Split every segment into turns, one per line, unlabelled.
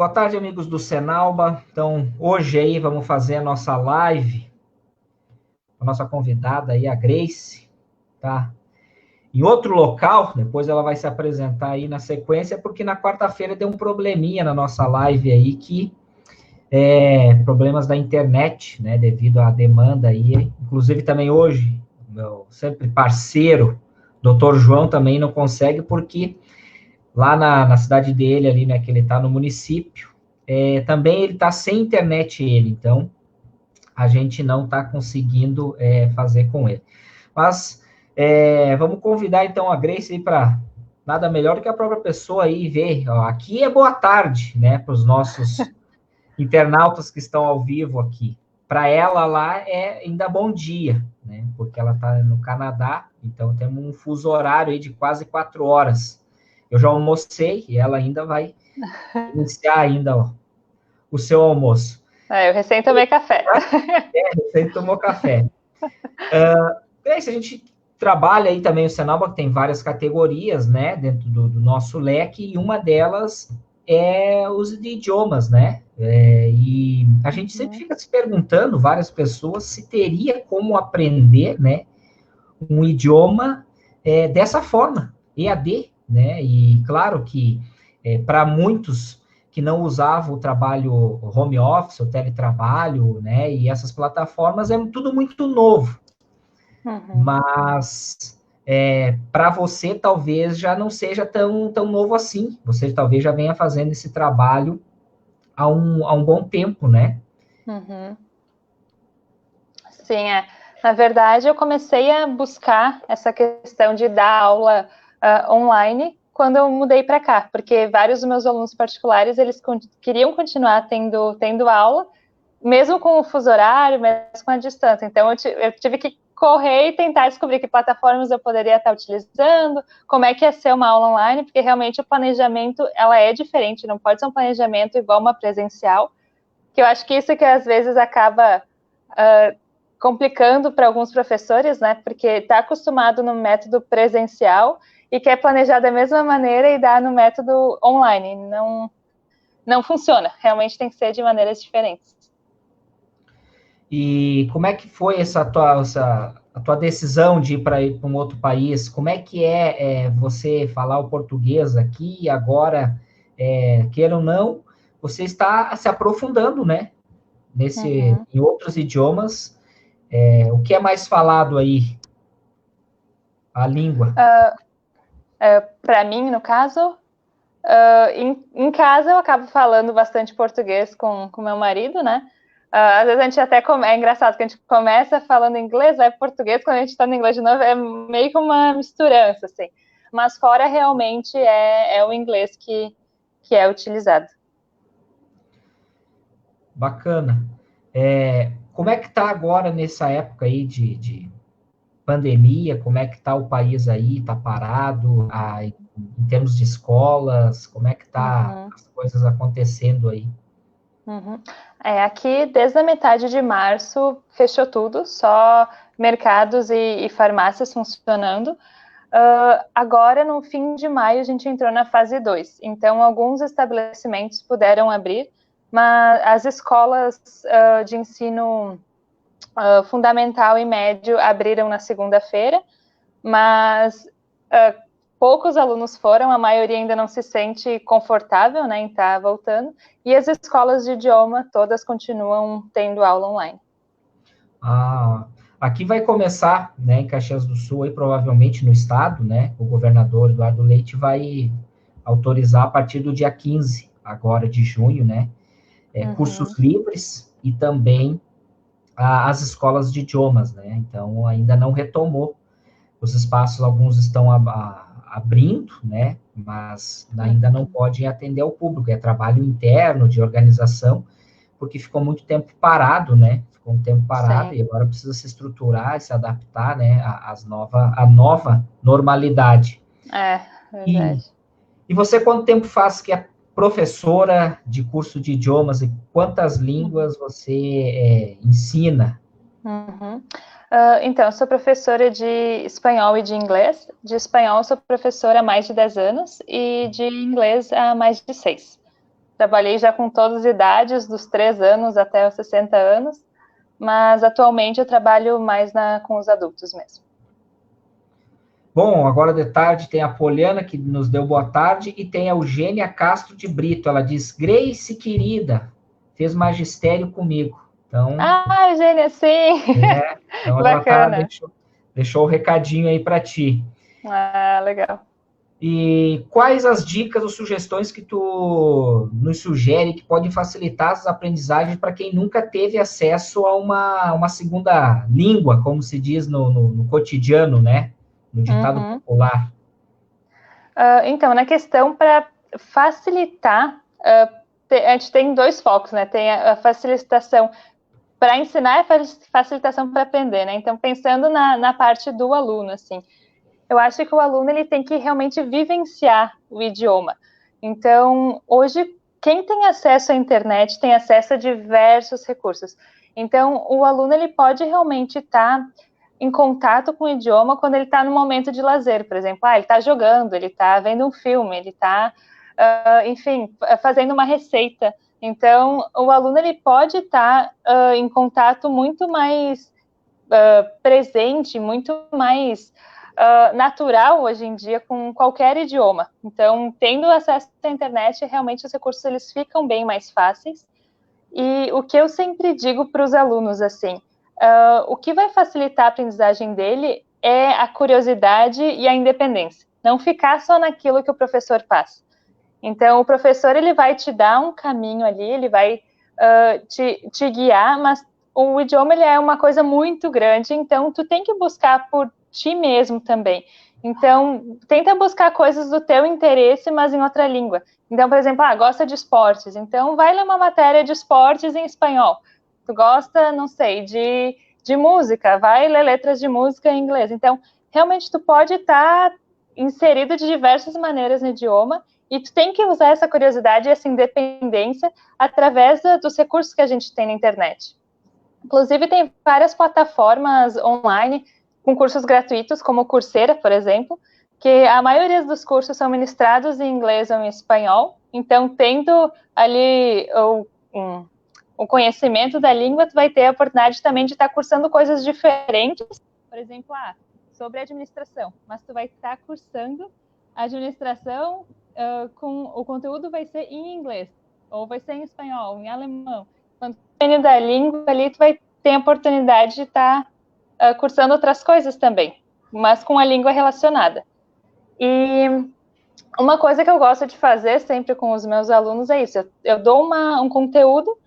Boa tarde, amigos do Senalba. Então, hoje aí vamos fazer a nossa live, a nossa convidada aí, a Grace, tá? Em outro local, depois ela vai se apresentar aí na sequência, porque na quarta-feira deu um probleminha na nossa live aí, que problemas da internet, né, devido à demanda aí. Inclusive também hoje, meu sempre parceiro, Dr. João, também não consegue, porque lá na cidade dele, ali, né, que ele está no município, também ele está sem internet, então a gente não está conseguindo fazer com ele. Mas vamos convidar, então, a Grace para nada melhor do que a própria pessoa aí ver. Ó, aqui é boa tarde, né, para os nossos internautas que estão ao vivo aqui. Para ela lá é ainda bom dia, né, porque ela está no Canadá, então temos um fuso horário aí de quase 4 horas. Eu já almocei e ela ainda vai iniciar ainda o seu almoço.
Eu recém tomei café.
Recém tomou café. A gente trabalha aí também o Senalba, que tem várias categorias, né, dentro do nosso leque, e uma delas é os de idiomas, né? E a gente sempre fica se perguntando, várias pessoas, se teria como aprender, né, um idioma dessa forma, EAD, né? E claro que para muitos que não usavam o trabalho home office, o teletrabalho, né? E essas plataformas é tudo muito novo. Mas para você talvez já não seja tão novo assim. Você talvez já venha fazendo esse trabalho há um bom tempo, né?
Sim, Na verdade, eu comecei a buscar essa questão de dar aula online quando eu mudei para cá, porque vários dos meus alunos particulares, eles queriam continuar tendo aula, mesmo com o fuso horário, mesmo com a distância. Então, eu tive que correr e tentar descobrir que plataformas eu poderia estar utilizando, como é que ia ser uma aula online, porque realmente o planejamento, ela é diferente, não pode ser um planejamento igual uma presencial, que eu acho que isso que às vezes acaba complicando para alguns professores, né, porque está acostumado no método presencial e quer planejar da mesma maneira e dar no método online. Não funciona, realmente tem que ser de maneiras diferentes.
E como é que foi a tua decisão de ir para um outro país? Como é que você falar o português aqui e agora, queira ou não, você está se aprofundando, né? Em outros idiomas. O que é mais falado aí? A língua?
Para mim, no caso, em casa eu acabo falando bastante português com meu marido, né? Às vezes a gente até é engraçado que a gente começa falando inglês, vai português, quando a gente está no inglês de novo, é meio que uma misturança, assim. Mas fora realmente é o inglês que é utilizado.
Bacana. Como é que está agora nessa época aí de pandemia? Como é que está o país aí? Está parado? Em termos de escolas, como é que está as coisas acontecendo aí?
Aqui, desde a metade de março, fechou tudo, só mercados e farmácias funcionando. Agora, no fim de maio, a gente entrou na fase 2. Então, alguns estabelecimentos puderam abrir, mas as escolas de ensino fundamental e médio abriram na segunda-feira, mas poucos alunos foram, a maioria ainda não se sente confortável, né, em estar voltando, e as escolas de idioma todas continuam tendo aula online.
Aqui vai começar, né, em Caxias do Sul, aí, provavelmente no estado, né, o governador Eduardo Leite vai autorizar a partir do dia 15, agora de junho, né, cursos livres e também as escolas de idiomas, né, então ainda não retomou os espaços, alguns estão abrindo, né, mas ainda não podem atender ao público, é trabalho interno, de organização, porque ficou muito tempo parado, né, ficou um tempo parado. Sim. E agora precisa se estruturar e se adaptar, né, à nova normalidade.
Verdade.
E você quanto tempo faz que é professora de curso de idiomas e quantas línguas você ensina?
Então, eu sou professora de espanhol e de inglês. De espanhol, sou professora há mais de 10 anos e de inglês há mais de 6. Trabalhei já com todas as idades, dos 3 anos até os 60 anos, mas atualmente eu trabalho mais com os adultos mesmo.
Bom, agora de tarde tem a Poliana, que nos deu boa tarde, e tem a Eugênia Castro de Brito. Ela diz, Grace, querida, fez magistério comigo. Então,
Eugênia, sim!
Então ela
Bacana.
deixou o recadinho aí para ti.
Legal.
E quais as dicas ou sugestões que tu nos sugere que podem facilitar as aprendizagens para quem nunca teve acesso a uma segunda língua, como se diz no cotidiano, né? No ditado popular.
Então, na questão para facilitar, a gente tem 2 focos, né? Tem a facilitação para ensinar e a facilitação para aprender, né? Então, pensando na parte do aluno, assim, eu acho que o aluno ele tem que realmente vivenciar o idioma. Então, hoje, quem tem acesso à internet tem acesso a diversos recursos. Então, o aluno ele pode realmente estar em contato com o idioma quando ele está no momento de lazer, por exemplo. Ele está jogando, ele está vendo um filme, ele está, enfim, fazendo uma receita. Então, o aluno ele pode estar em contato muito mais presente, muito mais natural hoje em dia com qualquer idioma. Então, tendo acesso à internet, realmente os recursos eles ficam bem mais fáceis. E o que eu sempre digo para os alunos, assim, o que vai facilitar a aprendizagem dele é a curiosidade e a independência. Não ficar só naquilo que o professor passa. Então, o professor ele vai te dar um caminho ali, ele vai te guiar, mas o idioma ele é uma coisa muito grande, então tu tem que buscar por ti mesmo também. Então, tenta buscar coisas do teu interesse, mas em outra língua. Então, por exemplo, gosta de esportes, então vai ler uma matéria de esportes em espanhol. Tu gosta, não sei, de música, vai ler letras de música em inglês. Então, realmente tu pode estar inserido de diversas maneiras no idioma e tu tem que usar essa curiosidade e essa independência através dos recursos que a gente tem na internet. Inclusive, tem várias plataformas online com cursos gratuitos, como o Coursera, por exemplo, que a maioria dos cursos são ministrados em inglês ou em espanhol. Então, tendo ali o conhecimento da língua, tu vai ter a oportunidade também de estar cursando coisas diferentes. Por exemplo, sobre administração, mas tu vai estar cursando administração com o conteúdo vai ser em inglês, ou vai ser em espanhol, em alemão. Quando depende da língua ali, tu vai ter a oportunidade de estar cursando outras coisas também, mas com a língua relacionada. E uma coisa que eu gosto de fazer sempre com os meus alunos é isso, eu dou um conteúdo,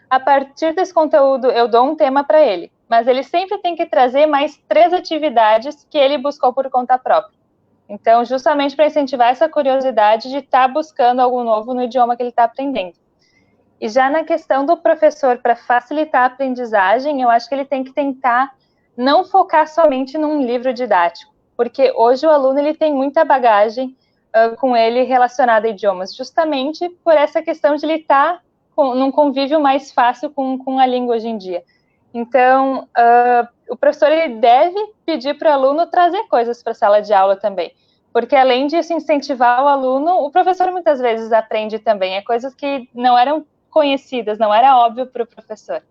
a partir desse conteúdo eu dou um tema para ele, mas ele sempre tem que trazer mais 3 atividades que ele buscou por conta própria. Então, justamente para incentivar essa curiosidade de estar buscando algo novo no idioma que ele está aprendendo. E já na questão do professor, para facilitar a aprendizagem, eu acho que ele tem que tentar não focar somente num livro didático, porque hoje o aluno ele tem muita bagagem com ele relacionada a idiomas, justamente por essa questão de ele estar num convívio mais fácil com a língua hoje em dia. Então, o professor ele deve pedir para o aluno trazer coisas para a sala de aula também, porque além disso incentivar o aluno, o professor muitas vezes aprende também, coisas que não eram conhecidas, não era óbvio para o professor.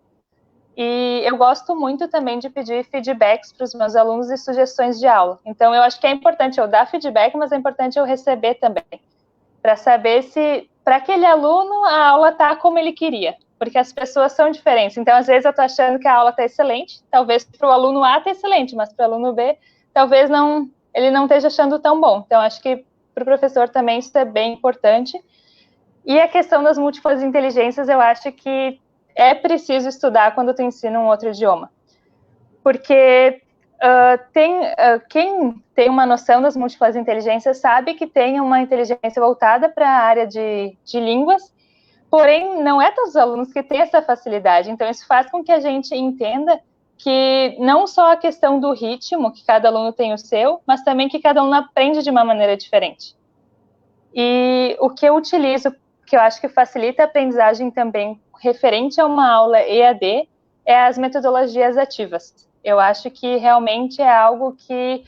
E eu gosto muito também de pedir feedbacks para os meus alunos e sugestões de aula. Então, eu acho que é importante eu dar feedback, mas é importante eu receber também, para saber se, para aquele aluno, a aula está como ele queria, porque as pessoas são diferentes. Então, às vezes eu estou achando que a aula está excelente, talvez para o aluno A está excelente, mas para o aluno B, talvez ele não esteja achando tão bom. Então, acho que para o professor também isso é bem importante. E a questão das múltiplas inteligências, eu acho que é preciso estudar quando tu ensina um outro idioma. Porque quem tem uma noção das múltiplas inteligências sabe que tem uma inteligência voltada para a área de línguas, porém, não é todos os alunos que têm essa facilidade. Então, isso faz com que a gente entenda que não só a questão do ritmo, que cada aluno tem o seu, mas também que cada aluno aprende de uma maneira diferente. E o que eu utilizo, que eu acho que facilita a aprendizagem também, referente a uma aula EAD, é as metodologias ativas. Eu acho que realmente é algo que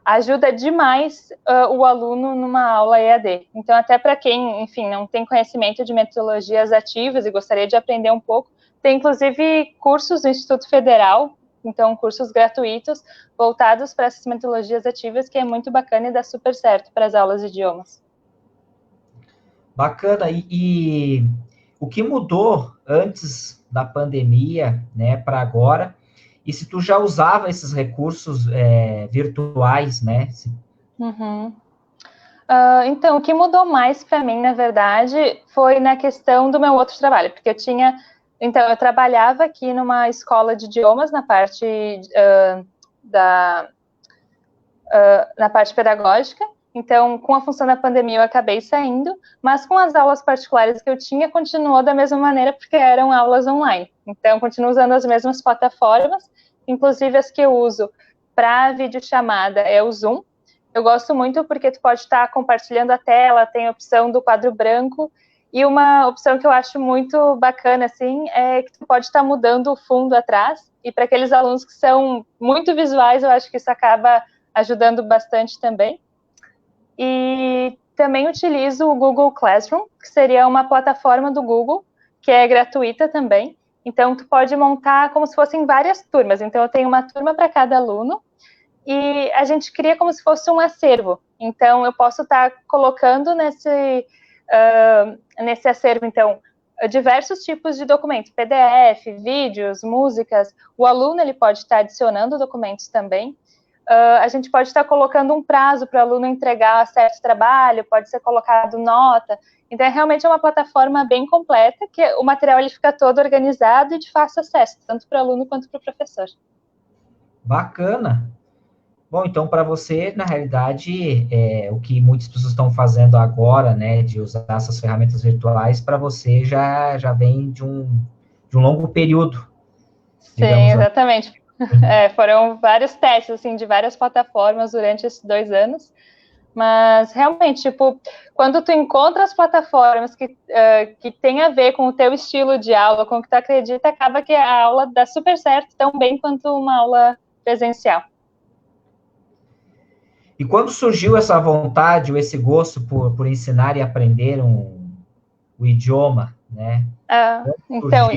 ajuda demais o aluno numa aula EAD. Então, até para quem, enfim, não tem conhecimento de metodologias ativas e gostaria de aprender um pouco, tem, inclusive, cursos do Instituto Federal, então, cursos gratuitos, voltados para essas metodologias ativas, que é muito bacana e dá super certo para as aulas de idiomas.
Bacana. E o que mudou antes da pandemia, né, para agora? E se tu já usava esses recursos virtuais, né?
Uhum. Então, o que mudou mais para mim, na verdade, foi na questão do meu outro trabalho, porque eu trabalhava aqui numa escola de idiomas na parte na parte pedagógica. Então, com a função da pandemia, eu acabei saindo, mas com as aulas particulares que eu tinha, continuou da mesma maneira, porque eram aulas online. Então, continuo usando as mesmas plataformas, inclusive as que eu uso para videochamada é o Zoom. Eu gosto muito porque tu pode estar compartilhando a tela, tem a opção do quadro branco, e uma opção que eu acho muito bacana, assim, é que tu pode estar mudando o fundo atrás, e para aqueles alunos que são muito visuais, eu acho que isso acaba ajudando bastante também. E também utilizo o Google Classroom, que seria uma plataforma do Google, que é gratuita também. Então, tu pode montar como se fossem várias turmas. Então, eu tenho uma turma para cada aluno, e a gente cria como se fosse um acervo. Então, eu posso estar colocando nesse acervo, então, diversos tipos de documentos, PDF, vídeos, músicas. O aluno ele pode estar adicionando documentos também. A gente pode estar colocando um prazo para o aluno entregar certo trabalho, pode ser colocado nota. Então, realmente é uma plataforma bem completa, que o material ele fica todo organizado e de fácil acesso, tanto para o aluno quanto para o professor.
Bacana. Bom, então, para você, na realidade, o que muitas pessoas estão fazendo agora, né, de usar essas ferramentas virtuais, para você já vem de um longo período.
Sim, exatamente. Foram vários testes, assim, de várias plataformas durante esses 2 anos, mas realmente, tipo, quando tu encontra as plataformas que tem a ver com o teu estilo de aula, com o que tu acredita, acaba que a aula dá super certo, tão bem quanto uma aula presencial.
E quando surgiu essa vontade ou esse gosto por ensinar e aprender o idioma, né?
Então,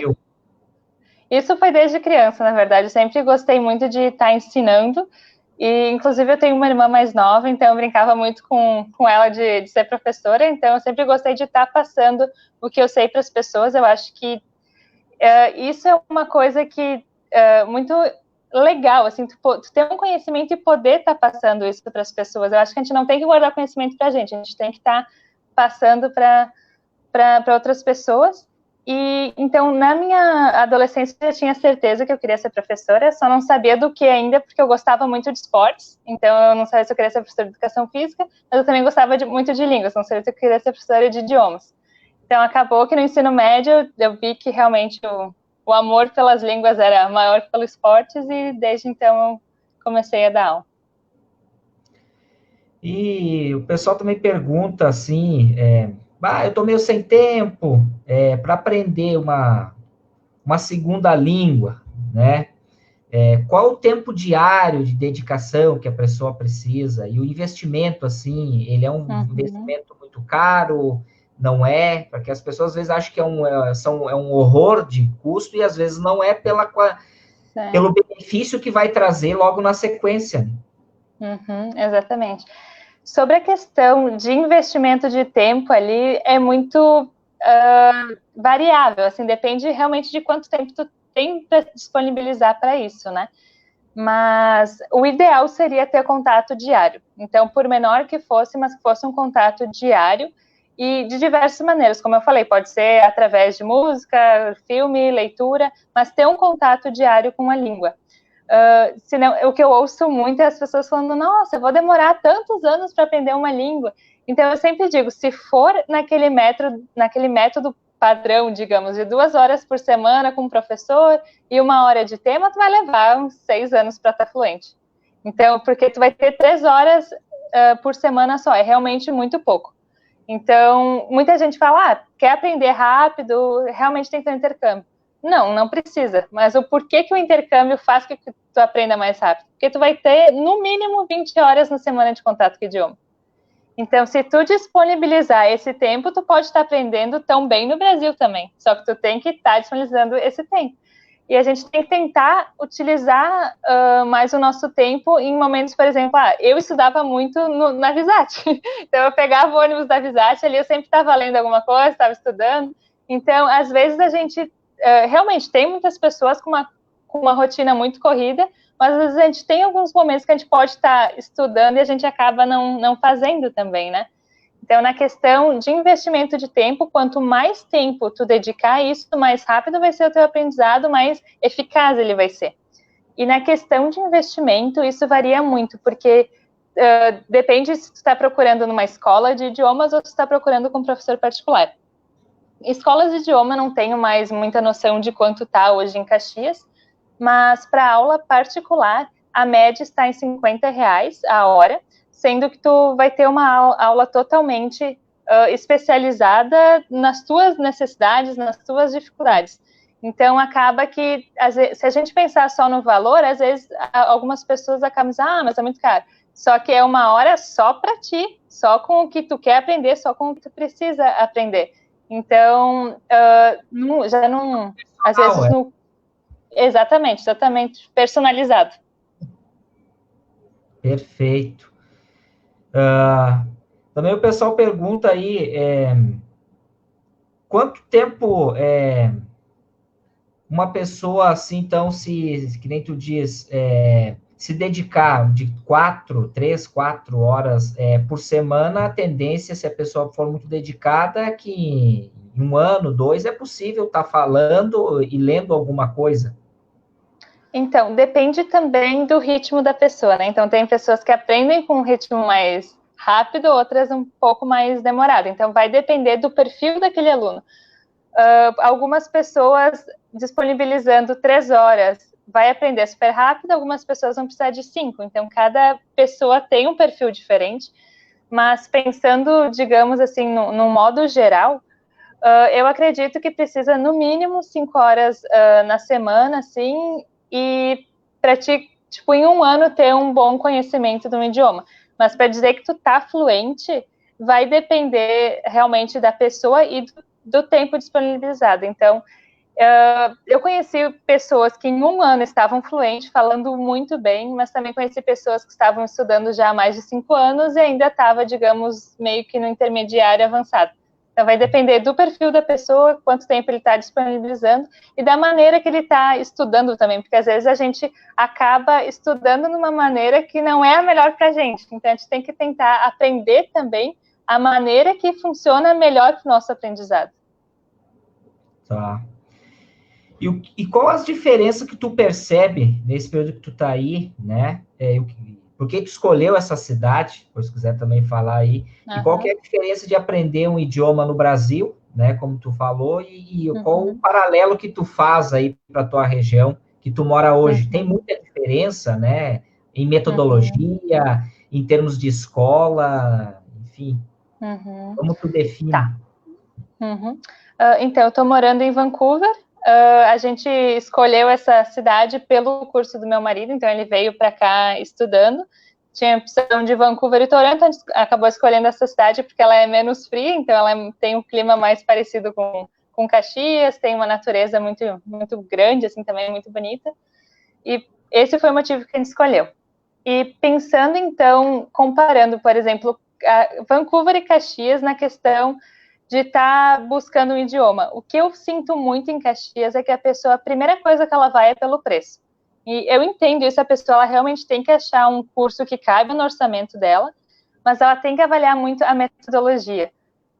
isso foi desde criança, na verdade. Eu sempre gostei muito de estar ensinando. E, inclusive, eu tenho uma irmã mais nova, então eu brincava muito com ela de ser professora. Então, eu sempre gostei de estar passando o que eu sei para as pessoas. Eu acho que isso é uma coisa que muito legal, assim, tu ter um conhecimento e poder estar passando isso para as pessoas. Eu acho que a gente não tem que guardar conhecimento para a gente tem que estar passando para outras pessoas. E então, na minha adolescência, eu tinha certeza que eu queria ser professora, só não sabia do que ainda, porque eu gostava muito de esportes, então eu não sabia se eu queria ser professora de educação física, mas eu também gostava muito de línguas, não sabia se eu queria ser professora de idiomas. Então, acabou que no ensino médio, eu vi que realmente o amor pelas línguas era maior que pelos esportes, e desde então eu comecei a dar aula.
E o pessoal também pergunta assim, eu tô meio sem tempo para aprender uma segunda língua, né? Qual o tempo diário de dedicação que a pessoa precisa? E o investimento, assim, ele é um investimento muito caro? Não é? Porque as pessoas às vezes acham que é um horror de custo e às vezes não é pelo benefício que vai trazer logo na sequência.
Exatamente. Sobre a questão de investimento de tempo ali, é muito variável, assim, depende realmente de quanto tempo tu tem para disponibilizar para isso, né? Mas o ideal seria ter contato diário. Então, por menor que fosse, mas que fosse um contato diário e de diversas maneiras. Como eu falei, pode ser através de música, filme, leitura, mas ter um contato diário com a língua. Senão, o que eu ouço muito é as pessoas falando, nossa, eu vou demorar tantos anos para aprender uma língua. Então, eu sempre digo, se for naquele método padrão, digamos, de 2 horas por semana com o professor e 1 hora de tema, tu vai levar uns 6 anos para estar fluente. Então, porque tu vai ter 3 horas por semana só, é realmente muito pouco. Então, muita gente fala, quer aprender rápido, realmente tem que ter um intercâmbio. Não, não precisa. Mas o porquê que o intercâmbio faz que tu aprenda mais rápido? Porque tu vai ter, no mínimo, 20 horas na semana de contato com o idioma. Então, se tu disponibilizar esse tempo, tu pode estar aprendendo tão bem no Brasil também. Só que tu tem que estar disponibilizando esse tempo. E a gente tem que tentar utilizar mais o nosso tempo em momentos, por exemplo, eu estudava muito na Visat. Então, eu pegava o ônibus da Visat, ali eu sempre estava lendo alguma coisa, estava estudando. Então, às vezes, a gente realmente tem muitas pessoas com uma rotina muito corrida, mas às vezes a gente tem alguns momentos que a gente pode estar estudando e a gente acaba não fazendo também, né? Então, na questão de investimento de tempo, quanto mais tempo tu dedicar a isso, mais rápido vai ser o teu aprendizado, mais eficaz ele vai ser. E na questão de investimento, isso varia muito, porque depende se tu está procurando numa escola de idiomas ou se tu está procurando com um professor particular. Escolas de idioma não tenho mais muita noção de quanto está hoje em Caxias, mas para aula particular, a média está em R$50 a hora, sendo que tu vai ter uma aula totalmente especializada nas tuas necessidades, nas tuas dificuldades. Então, acaba que, se a gente pensar só no valor, às vezes algumas pessoas acabam dizendo, mas é muito caro. Só que é uma hora só para ti, só com o que tu quer aprender, só com o que tu precisa aprender. Então, já não... Às vezes, exatamente, personalizado.
Perfeito. Também o pessoal pergunta aí, quanto tempo uma pessoa assim, então, que nem tu diz, se dedicar de 4 horas por semana, a tendência, se a pessoa for muito dedicada, é que em 1 ano, 2, é possível estar falando e lendo alguma coisa.
Então, depende também do ritmo da pessoa, né? Então, tem pessoas que aprendem com um ritmo mais rápido, outras um pouco mais demorado. Então, vai depender do perfil daquele aluno. Algumas pessoas disponibilizando 3 horas vai aprender super rápido, algumas pessoas vão precisar de 5. Então, cada pessoa tem um perfil diferente. Mas pensando, digamos assim, no modo geral, eu acredito que precisa, no mínimo, 5 horas na semana, assim, e para ti, tipo, em 1 ano ter um bom conhecimento de um idioma. Mas para dizer que tu tá fluente, vai depender realmente da pessoa e do tempo disponibilizado. Então, eu conheci pessoas que em 1 ano estavam fluentes, falando muito bem, mas também conheci pessoas que estavam estudando já há mais de 5 anos e ainda estava, digamos, meio que no intermediário avançado. Então, vai depender do perfil da pessoa, quanto tempo ele está disponibilizando e da maneira que ele está estudando também, porque às vezes a gente acaba estudando de uma maneira que não é a melhor para a gente. Então, a gente tem que tentar aprender também a maneira que funciona melhor para o nosso aprendizado.
Tá. E qual as diferenças que tu percebe nesse período que tu tá aí, né? Por que tu escolheu essa cidade? Depois, se quiser também falar aí. E qual que é a diferença de aprender um idioma no Brasil, né? Como tu falou, e qual o paralelo que tu faz aí para tua região que tu mora hoje? Tem muita diferença, né? Em metodologia, em termos de escola, enfim. Como tu define?
Tá. Então, eu estou morando em Vancouver. A gente escolheu essa cidade pelo curso do meu marido, então ele veio para cá estudando. Tinha a opção de Vancouver e Toronto, a gente acabou escolhendo essa cidade porque ela é menos fria, então ela tem um clima mais parecido com Caxias, tem uma natureza muito, muito grande, assim, também muito bonita. E esse foi o motivo que a gente escolheu. E pensando, então, comparando, por exemplo, Vancouver e Caxias na questão de estar buscando um idioma. O que eu sinto muito em Caxias é que a primeira coisa que ela vai é pelo preço. E eu entendo isso, a pessoa ela realmente tem que achar um curso que caiba no orçamento dela, mas ela tem que avaliar muito a metodologia.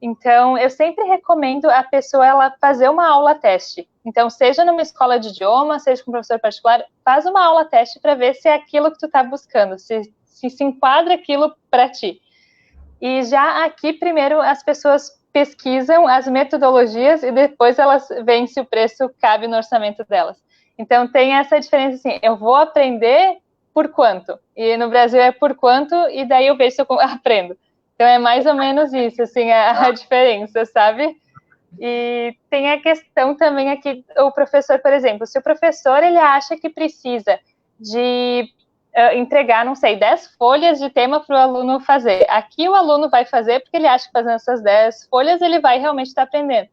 Então, eu sempre recomendo a pessoa ela fazer uma aula teste. Então, seja numa escola de idioma, seja com um professor particular, faz uma aula teste para ver se é aquilo que tu está buscando, se enquadra aquilo para ti. E já aqui, primeiro, as pessoas pesquisam as metodologias e depois elas veem se o preço cabe no orçamento delas. Então, tem essa diferença assim, eu vou aprender por quanto? E no Brasil é por quanto, e daí eu vejo se eu aprendo. Então, é mais ou menos isso, assim, a diferença, sabe? E tem a questão também aqui, o professor, por exemplo, se o professor ele acha que precisa de entregar, não sei, 10 folhas de tema para o aluno fazer. Aqui o aluno vai fazer porque ele acha que fazendo essas 10 folhas ele vai realmente estar aprendendo.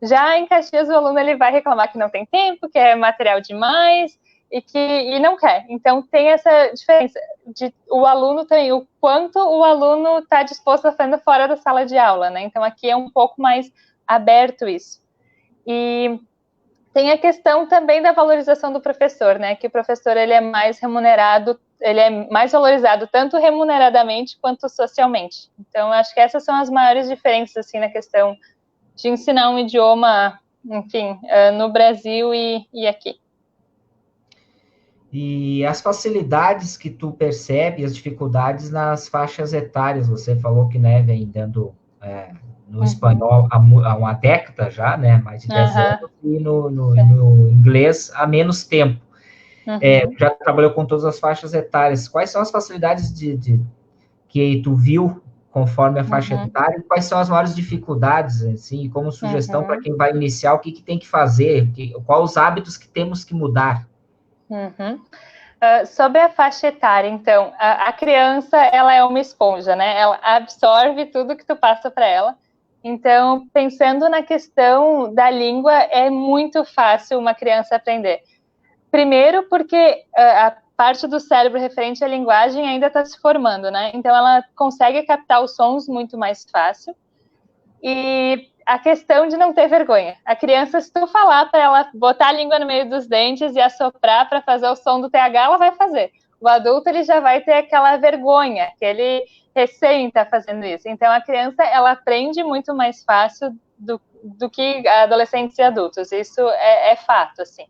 Já em Caxias, o aluno ele vai reclamar que não tem tempo, que é material demais e não quer. Então, tem essa diferença de o aluno também, o quanto o aluno está disposto a fazer fora da sala de aula, né? Então, aqui é um pouco mais aberto isso. E tem a questão também da valorização do professor, né? Que o professor ele é mais remunerado, ele é mais valorizado tanto remuneradamente quanto socialmente. Então, acho que essas são as maiores diferenças assim na questão de ensinar um idioma, enfim, no Brasil e aqui.
E as facilidades que tu percebe, as dificuldades nas faixas etárias, você falou que, né, vem dando no espanhol há uma década já, né, mais de 10 anos, e no inglês há menos tempo. Já trabalhou com todas as faixas etárias. Quais são as facilidades que tu viu conforme a faixa etária, e quais são as maiores dificuldades, assim, como sugestão para quem vai iniciar, o que tem que fazer, quais os hábitos que temos que mudar?
Sobre a faixa etária, então, a criança, ela é uma esponja, né? Ela absorve tudo que tu passa para ela. Então, pensando na questão da língua, é muito fácil uma criança aprender. Primeiro, porque a parte do cérebro referente à linguagem ainda está se formando, né? Então, ela consegue captar os sons muito mais fácil. E a questão de não ter vergonha. A criança, se tu falar para ela botar a língua no meio dos dentes e assoprar para fazer o som do TH, ela vai fazer. O adulto, ele já vai ter aquela vergonha, que ele recém está fazendo isso. Então, a criança, ela aprende muito mais fácil do que adolescentes e adultos. Isso é fato, assim.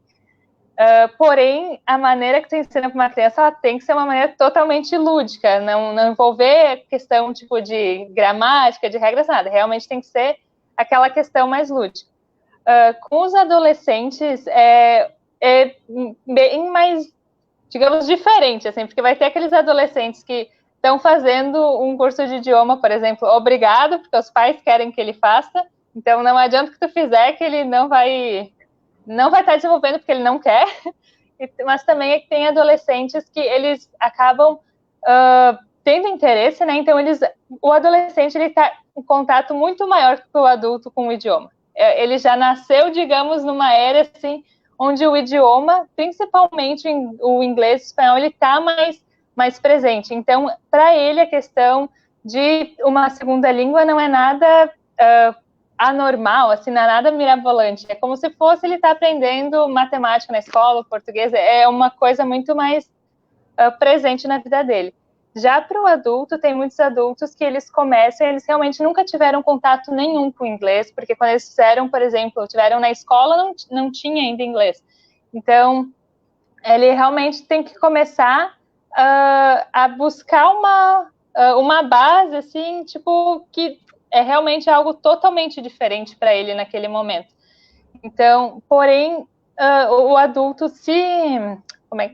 Porém, a maneira que tu ensina para uma criança, ela tem que ser uma maneira totalmente lúdica, não envolver questão tipo de gramática, de regras, nada. Realmente tem que ser aquela questão mais lúdica. Com os adolescentes, é bem mais, digamos, diferente, assim, porque vai ter aqueles adolescentes que estão fazendo um curso de idioma, por exemplo, obrigado, porque os pais querem que ele faça, então não adianta que tu fizer que ele não vai estar desenvolvendo porque ele não quer, mas também é que tem adolescentes que eles acabam tendo interesse, né? Então o adolescente ele está em contato muito maior que o adulto com o idioma. Ele já nasceu, digamos, numa era assim, onde o idioma, principalmente o inglês e o espanhol, ele está mais presente. Então, para ele, a questão de uma segunda língua não é nada anormal, assim, não é nada mirabolante. É como se fosse ele estar aprendendo matemática na escola, português, é uma coisa muito mais presente na vida dele. Já para o adulto, tem muitos adultos que eles começam, eles realmente nunca tiveram contato nenhum com o inglês, porque quando eles fizeram, por exemplo, tiveram na escola, não tinha ainda inglês. Então, ele realmente tem que começar a buscar uma base, assim, tipo, que é realmente algo totalmente diferente para ele naquele momento. Então, porém, o adulto,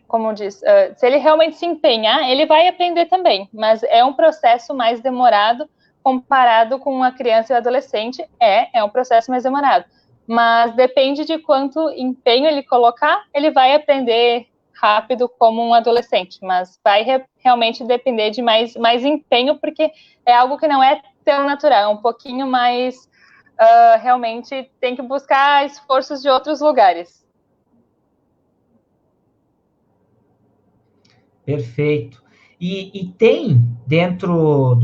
como diz, se ele realmente se empenhar, ele vai aprender também, mas é um processo mais demorado comparado com uma criança e um adolescente, é um processo mais demorado, mas depende de quanto empenho ele colocar, ele vai aprender rápido como um adolescente, mas vai realmente depender de mais empenho, porque é algo que não é tão natural, é um pouquinho mais, realmente tem que buscar esforços de outros lugares.
Perfeito. E tem dentro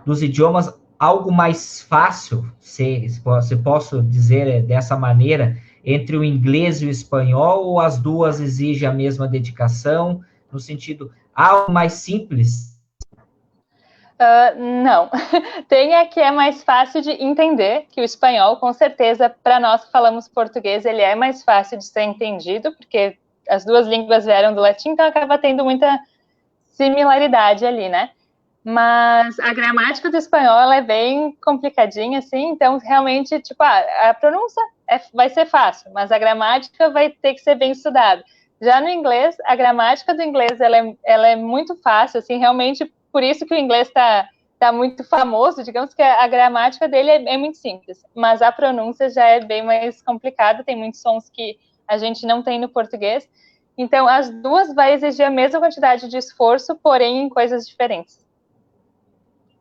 dos idiomas algo mais fácil, se posso dizer dessa maneira, entre o inglês e o espanhol, ou as duas exigem a mesma dedicação, no sentido, algo mais simples?
Não. Tem a que é mais fácil de entender, que o espanhol, com certeza, para nós que falamos português, ele é mais fácil de ser entendido, porque as duas línguas vieram do latim, então acaba tendo muita similaridade ali, né? Mas a gramática do espanhol, ela é bem complicadinha, assim, então realmente, tipo, a pronúncia vai ser fácil, mas a gramática vai ter que ser bem estudada. Já no inglês, a gramática do inglês, ela é muito fácil, assim, realmente, por isso que o inglês está tá muito famoso, digamos que a gramática dele é muito simples, mas a pronúncia já é bem mais complicada, tem muitos sons que a gente não tem no português. Então, as duas vai exigir a mesma quantidade de esforço, porém em coisas diferentes.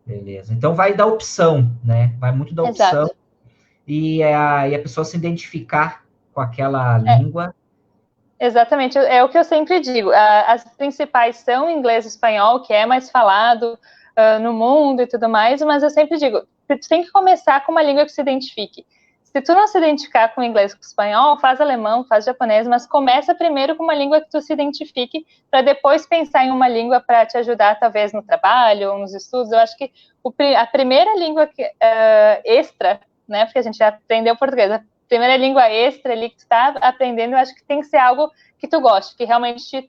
Beleza. Então, vai da opção, né? Vai muito da opção.
Exato.
E a pessoa se identificar com aquela língua.
Exatamente, é o que eu sempre digo. As principais são inglês e espanhol, que é mais falado no mundo e tudo mais, mas eu sempre digo, tu tem que começar com uma língua que se identifique. Se tu não se identificar com inglês e com espanhol, faz alemão, faz japonês, mas começa primeiro com uma língua que tu se identifique, para depois pensar em uma língua para te ajudar, talvez, no trabalho ou nos estudos. Eu acho que a primeira língua extra, né, porque a gente já aprendeu português, a primeira língua extra ali que tu está aprendendo, eu acho que tem que ser algo que tu goste, que realmente te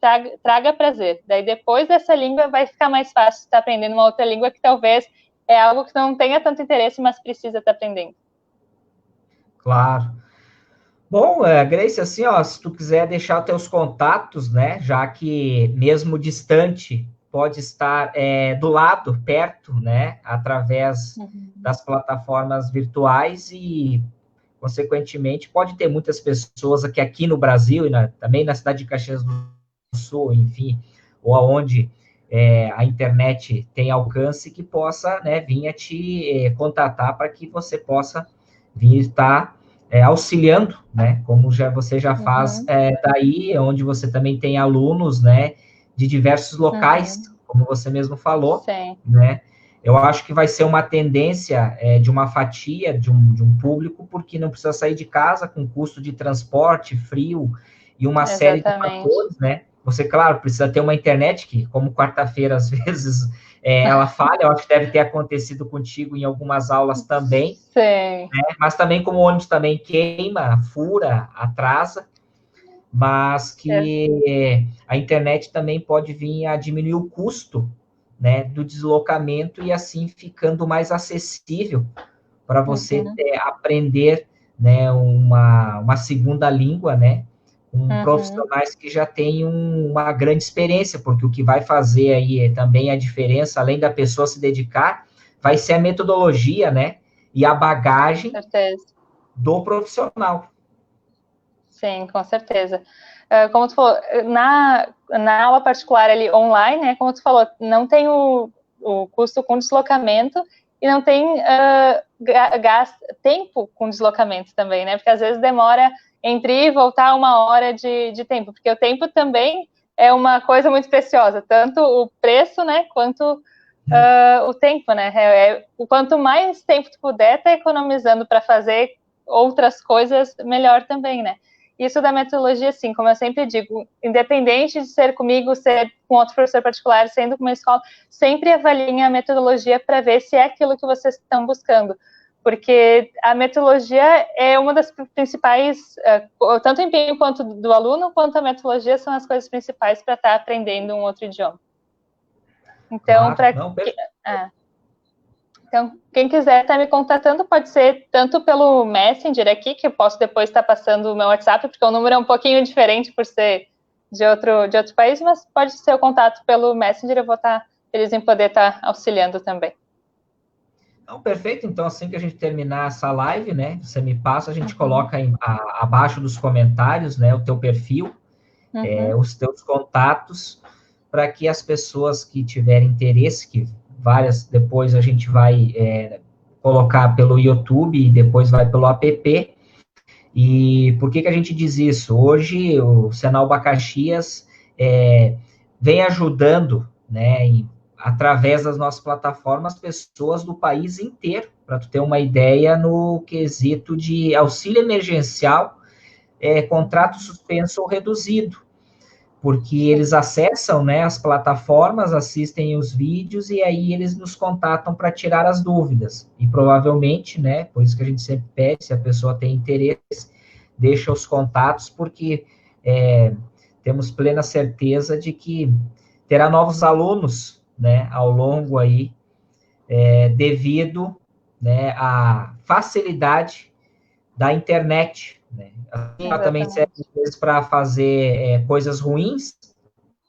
traga prazer. Daí, depois dessa língua, vai ficar mais fácil tu estar aprendendo uma outra língua que talvez é algo que não tenha tanto interesse, mas precisa estar aprendendo.
Claro. Bom, Grace, assim, ó, se tu quiser deixar os teus contatos, né, já que mesmo distante, pode estar do lado, perto, né, através das plataformas virtuais e, consequentemente, pode ter muitas pessoas aqui no Brasil e também na cidade de Caxias do Sul, enfim, ou aonde a internet tem alcance, que possa, né, vir a te contatar para que você possa vir estar auxiliando, né, como você já faz daí, onde você também tem alunos, né, de diversos locais, como você mesmo falou,
Sim.
né, eu acho que vai ser uma tendência de uma fatia de um público, porque não precisa sair de casa com custo de transporte, frio e uma série de fatores, né? Você, claro, precisa ter uma internet que, como quarta-feira, às vezes, ela falha. Eu acho que deve ter acontecido contigo em algumas aulas também.
Sim.
Né? Mas também, como o ônibus também queima, fura, atrasa, mas que a internet também pode vir a diminuir o custo, né, do deslocamento e assim ficando mais acessível para você aprender, né, uma segunda língua, né, com profissionais que já têm uma grande experiência, porque o que vai fazer aí também a diferença, além da pessoa se dedicar, vai ser a metodologia, né, e a bagagem do profissional.
Sim, com certeza. Como tu falou, na aula particular ali online, né, como tu falou, não tem o custo com deslocamento e não tem tempo com deslocamento também, né, porque às vezes demora entre ir e voltar 1 hora de tempo, porque o tempo também é uma coisa muito preciosa, tanto o preço, né, quanto o tempo, né, quanto mais tempo tu puder estar economizando para fazer outras coisas, melhor também, né. Isso da metodologia, sim, como eu sempre digo, independente de ser comigo, ser com outro professor particular, sendo com uma escola, sempre avaliem a metodologia para ver se é aquilo que vocês estão buscando. Porque a metodologia é uma das principais, tanto o empenho quanto do aluno, quanto a metodologia são as coisas principais para estar aprendendo um outro idioma. Então, Então, quem quiser estar me contatando, pode ser tanto pelo Messenger aqui, que eu posso depois estar passando o meu WhatsApp, porque o número é um pouquinho diferente por ser de outro país, mas pode ser o contato pelo Messenger, eu vou estar feliz em poder estar auxiliando também.
Então, perfeito. Então, assim que a gente terminar essa live, né, você me passa, a gente coloca abaixo dos comentários, né, o teu perfil, os teus contatos, para que as pessoas que tiverem interesse, que várias depois a gente vai colocar pelo YouTube e depois vai pelo app. E por que a gente diz isso? Hoje o Senalba Caxias vem ajudando, né, através das nossas plataformas, pessoas do país inteiro, para tu ter uma ideia no quesito de auxílio emergencial, contrato suspenso ou reduzido, porque eles acessam, né, as plataformas, assistem os vídeos e aí eles nos contatam para tirar as dúvidas. E provavelmente, né, por isso que a gente sempre pede, se a pessoa tem interesse, deixa os contatos, porque temos plena certeza de que terá novos alunos, né, ao longo aí, devido, né, à facilidade da internet, né? Ela também serve para fazer coisas ruins,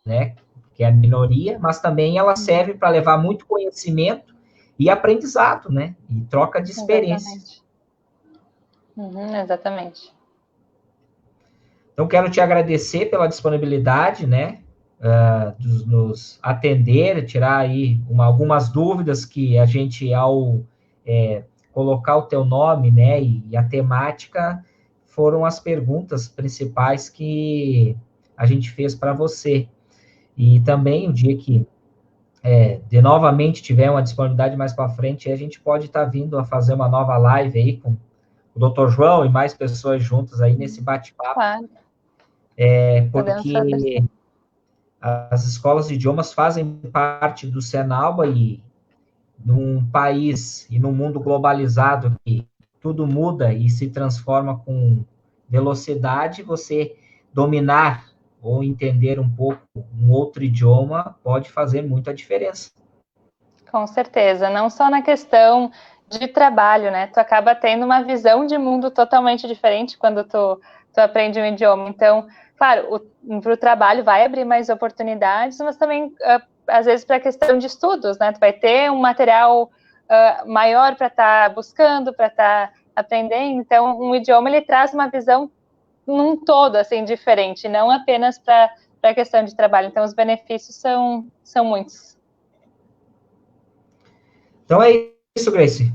né, que é a minoria, mas também ela serve para levar muito conhecimento e aprendizado, né? E troca de experiências.
Exatamente.
Então, quero te agradecer pela disponibilidade, né? De nos atender, tirar aí algumas dúvidas que a gente, ao colocar o teu nome, né, e a temática, foram as perguntas principais que a gente fez para você. E também, o dia que de novamente tiver uma disponibilidade mais para frente, a gente pode estar vindo a fazer uma nova live aí com o Dr. João e mais pessoas juntas aí nesse bate-papo.
Claro.
Porque as escolas de idiomas fazem parte do Senalba e num país e num mundo globalizado que tudo muda e se transforma com velocidade, você dominar ou entender um pouco um outro idioma pode fazer muita diferença.
Com certeza, não só na questão de trabalho, né? Tu acaba tendo uma visão de mundo totalmente diferente quando tu aprende um idioma. Então, claro, para o trabalho vai abrir mais oportunidades, mas também, às vezes, para a questão de estudos, né? Tu vai ter um material maior para estar buscando, para estar aprendendo. Então, um idioma, ele traz uma visão num todo, assim, diferente, não apenas para a questão de trabalho. Então, os benefícios são muitos.
Então é isso, Grace.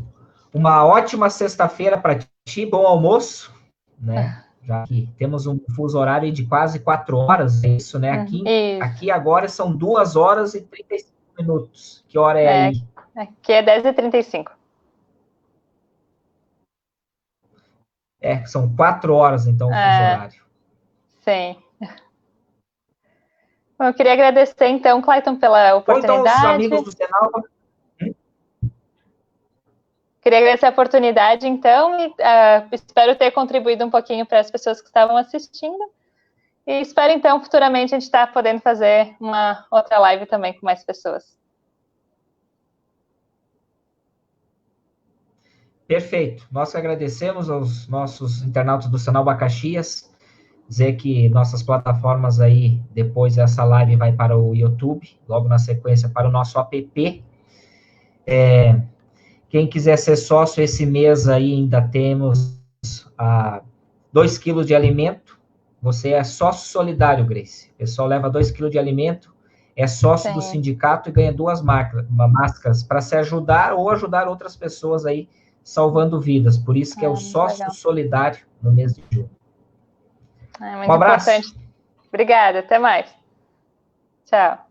Uma ótima sexta-feira para ti, bom almoço, né? Já que temos um fuso horário de quase 4 horas, é isso, né? Aqui agora são 2 horas e 35 minutos. Que hora é aí?
Aqui é 10h35.
São 4 horas, então, o fuso horário.
Sim. Bom, eu queria agradecer, então, Clayton, pela oportunidade.
Então, os amigos do Senalba...
Queria agradecer a oportunidade, então, e espero ter contribuído um pouquinho para as pessoas que estavam assistindo. E espero, então, futuramente a gente estar podendo fazer uma outra live também com mais pessoas.
Perfeito. Nós agradecemos aos nossos internautas do Senalba Caxias, dizer que nossas plataformas aí, depois essa live vai para o YouTube, logo na sequência para o nosso app. Quem quiser ser sócio esse mês aí, ainda temos 2 quilos de alimento. Você é sócio solidário, Grace. O pessoal leva 2 quilos de alimento, é sócio do sindicato e ganha 2 máscaras para se ajudar ou ajudar outras pessoas aí, salvando vidas. Por isso que é o sócio solidário no mês de junho.
Muito importante. Obrigada, até mais. Tchau.